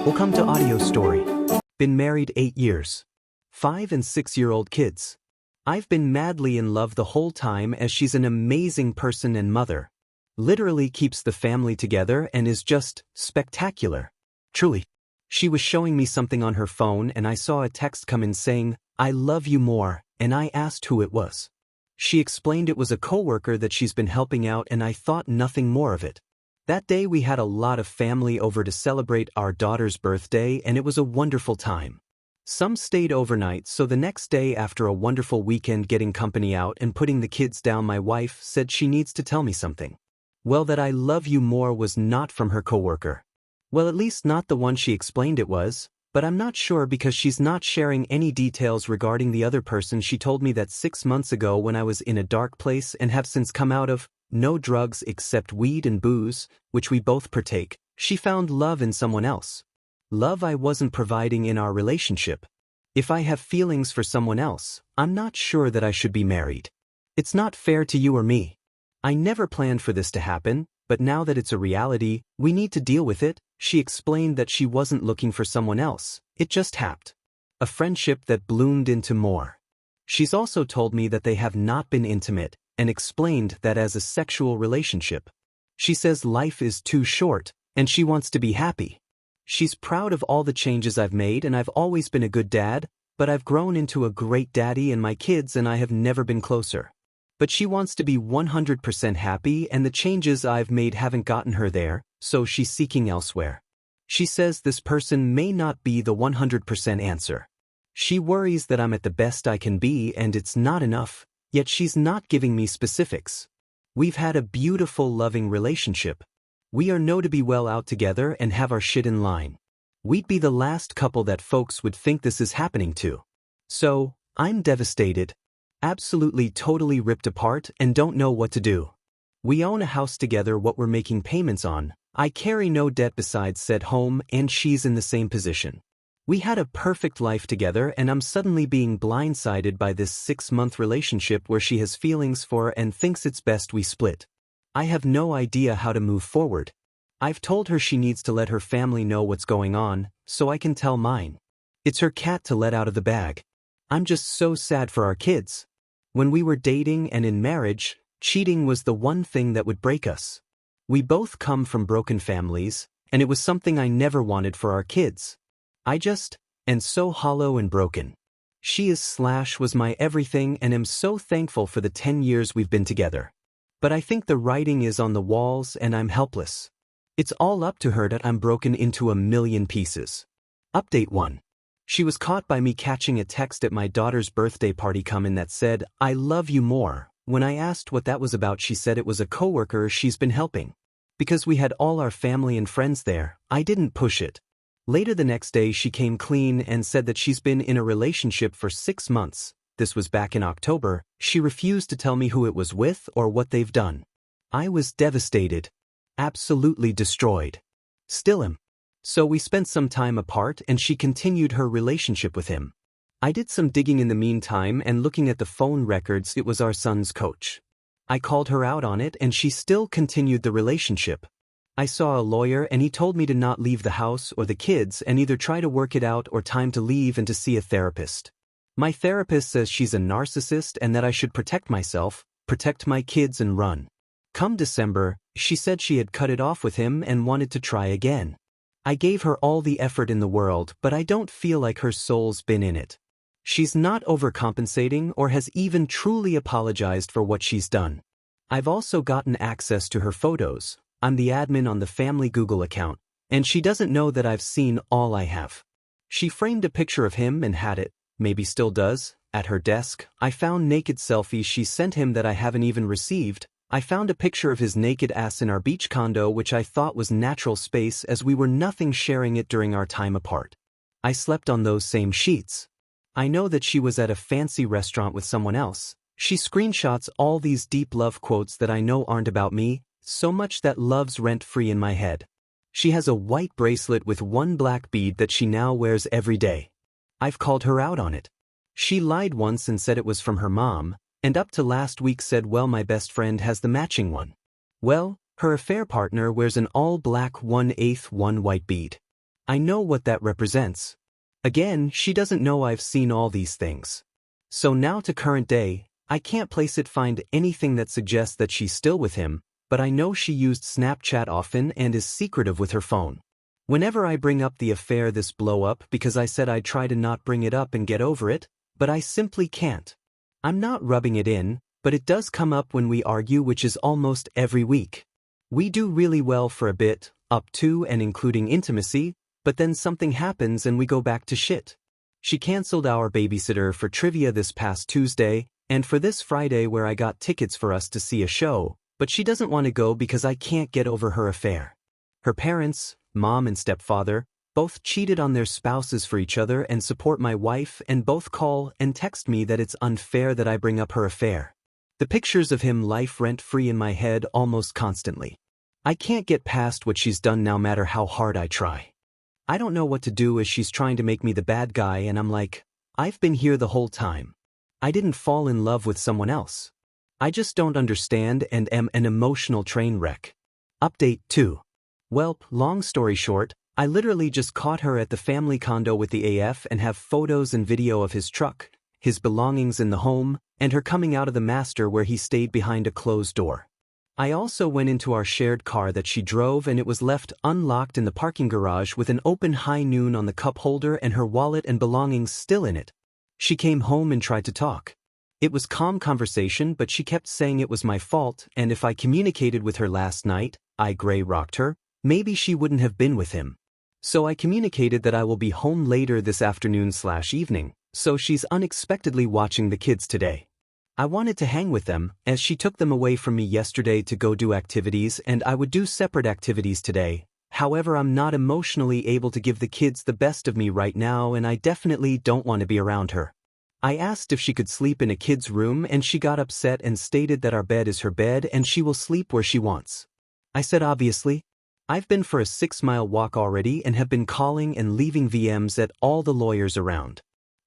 Welcome to Audio Story. Been married 8 years. 5 and 6-year-old kids. I've been madly in love the whole time as she's an amazing person and mother. Literally keeps the family together and is just spectacular. Truly. She was showing me something on her phone and I saw a text come in saying, "I love you more," and I asked who it was. She explained it was a coworker that she's been helping out and I thought nothing more of it. That day we had a lot of family over to celebrate our daughter's birthday and it was a wonderful time. Some stayed overnight, so the next day after a wonderful weekend getting company out and putting the kids down, my wife said she needs to tell me something. Well, that "I love you more" was not from her coworker. Well, at least not the one she explained it was, but I'm not sure because she's not sharing any details regarding the other person. She told me that 6 months ago when I was in a dark place and have since come out of, no drugs except weed and booze, which we both partake, she found love in someone else. Love I wasn't providing in our relationship. If I have feelings for someone else, I'm not sure that I should be married. It's not fair to you or me. I never planned for this to happen, but now that it's a reality, we need to deal with it. She explained that she wasn't looking for someone else, it just happened. A friendship that bloomed into more. She's also told me that they have not been intimate, and explained that as a sexual relationship. She says life is too short, and she wants to be happy. She's proud of all the changes I've made and I've always been a good dad, but I've grown into a great daddy and my kids and I have never been closer. But she wants to be 100% happy and the changes I've made haven't gotten her there, so she's seeking elsewhere. She says this person may not be the 100% answer. She worries that I'm at the best I can be and it's not enough, yet she's not giving me specifics. We've had a beautiful, loving relationship. We are know to be well out together and have our shit in line. We'd be the last couple that folks would think this is happening to. So, I'm devastated. Absolutely totally ripped apart and don't know what to do. We own a house together what we're making payments on. I carry no debt besides said home and she's in the same position. We had a perfect life together and I'm suddenly being blindsided by this 6-month relationship where she has feelings for and thinks it's best we split. I have no idea how to move forward. I've told her she needs to let her family know what's going on, so I can tell mine. It's her cat to let out of the bag. I'm just so sad for our kids. When we were dating and in marriage, cheating was the one thing that would break us. We both come from broken families, and it was something I never wanted for our kids. I just am so hollow and broken. She was my everything and am so thankful for the 10 years we've been together. But I think the writing is on the walls and I'm helpless. It's all up to her that I'm broken into a million pieces. Update 1. She was caught by me catching a text at my daughter's birthday party come in that said, "I love you more." When I asked what that was about, she said it was a coworker she's been helping. Because we had all our family and friends there, I didn't push it. Later the next day she came clean and said that she's been in a relationship for 6 months. This was back in October. She refused to tell me who it was with or what they've done. I was devastated. Absolutely destroyed. Still am. So we spent some time apart and she continued her relationship with him. I did some digging in the meantime and looking at the phone records, it was our son's coach. I called her out on it and she still continued the relationship. I saw a lawyer and he told me to not leave the house or the kids and either try to work it out or time to leave and to see a therapist. My therapist says she's a narcissist and that I should protect myself, protect my kids and run. Come December, she said she had cut it off with him and wanted to try again. I gave her all the effort in the world, but I don't feel like her soul's been in it. She's not overcompensating or has even truly apologized for what she's done. I've also gotten access to her photos. I'm the admin on the family Google account, and she doesn't know that I've seen all I have. She framed a picture of him and had it, maybe still does, at her desk. I found naked selfies she sent him that I haven't even received. I found a picture of his naked ass in our beach condo, which I thought was natural space as we were nothing sharing it during our time apart. I slept on those same sheets. I know that she was at a fancy restaurant with someone else. She screenshots all these deep love quotes that I know aren't about me, so much that love's rent-free in my head. She has a white bracelet with one black bead that she now wears every day. I've called her out on it. She lied once and said it was from her mom, and up to last week said, well, my best friend has the matching one. Well, her affair partner wears an all-black 1/8 one white bead. I know what that represents. Again, she doesn't know I've seen all these things. So now to current day, I can't find anything that suggests that she's still with him, but I know she used Snapchat often and is secretive with her phone. Whenever I bring up the affair, this blow up because I said I'd try to not bring it up and get over it, but I simply can't. I'm not rubbing it in, but it does come up when we argue, which is almost every week. We do really well for a bit, up to and including intimacy, but then something happens and we go back to shit. She canceled our babysitter for trivia this past Tuesday, and for this Friday where I got tickets for us to see a show, but she doesn't want to go because I can't get over her affair. Her parents, mom and stepfather, both cheated on their spouses for each other and support my wife, and both call and text me that it's unfair that I bring up her affair. The pictures of him life rent-free in my head almost constantly. I can't get past what she's done no matter how hard I try. I don't know what to do as she's trying to make me the bad guy, and I'm like, I've been here the whole time. I didn't fall in love with someone else. I just don't understand and am an emotional train wreck. Update 2. Welp, long story short, I literally just caught her at the family condo with the AF and have photos and video of his truck, his belongings in the home, and her coming out of the master where he stayed behind a closed door. I also went into our shared car that she drove, and it was left unlocked in the parking garage with an open high noon on the cup holder and her wallet and belongings still in it. She came home and tried to talk. It was calm conversation, but she kept saying it was my fault, and if I communicated with her last night, I gray-rocked her, maybe she wouldn't have been with him. So I communicated that I will be home later this afternoon/evening, so she's unexpectedly watching the kids today. I wanted to hang with them, as she took them away from me yesterday to go do activities, and I would do separate activities today. However, I'm not emotionally able to give the kids the best of me right now, and I definitely don't want to be around her. I asked if she could sleep in a kid's room, and she got upset and stated that our bed is her bed and she will sleep where she wants. I said obviously. I've been for a 6-mile walk already and have been calling and leaving VMs at all the lawyers around.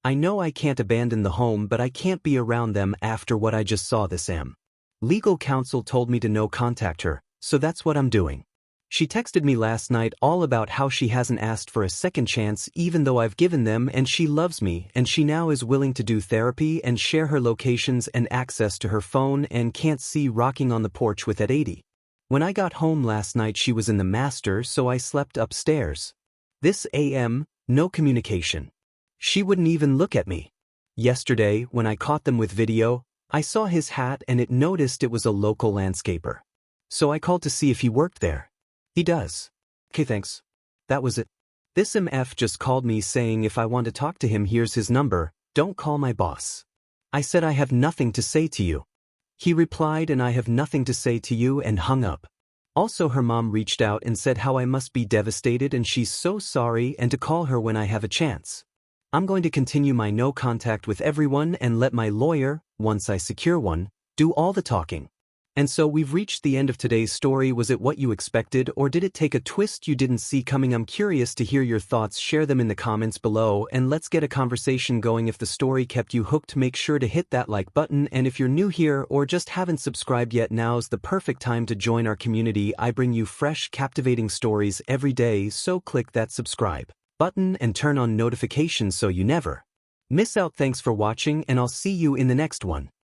I know I can't abandon the home, but I can't be around them after what I just saw this am. Legal counsel told me to no contact her, so that's what I'm doing. She texted me last night all about how she hasn't asked for a second chance even though I've given them, and she loves me, and she now is willing to do therapy and share her locations and access to her phone, and can't see rocking on the porch with at 80. When I got home last night she was in the master, so I slept upstairs. This AM, no communication. She wouldn't even look at me. Yesterday, when I caught them with video, I saw his hat and it noticed it was a local landscaper. So I called to see if he worked there. He does. Okay, thanks. That was it. This MF just called me saying if I want to talk to him, here's his number, don't call my boss. I said I have nothing to say to you. He replied and I have nothing to say to you, and hung up. Also, her mom reached out and said how I must be devastated and she's so sorry and to call her when I have a chance. I'm going to continue my no contact with everyone and let my lawyer, once I secure one, do all the talking. And so we've reached the end of today's story. Was it what you expected, or did it take a twist you didn't see coming? I'm curious to hear your thoughts. Share them in the comments below and let's get a conversation going. If the story kept you hooked, make sure to hit that like button, and if you're new here or just haven't subscribed yet, now's the perfect time to join our community. I bring you fresh, captivating stories every day, so click that subscribe button and turn on notifications so you never miss out. Thanks for watching, and I'll see you in the next one.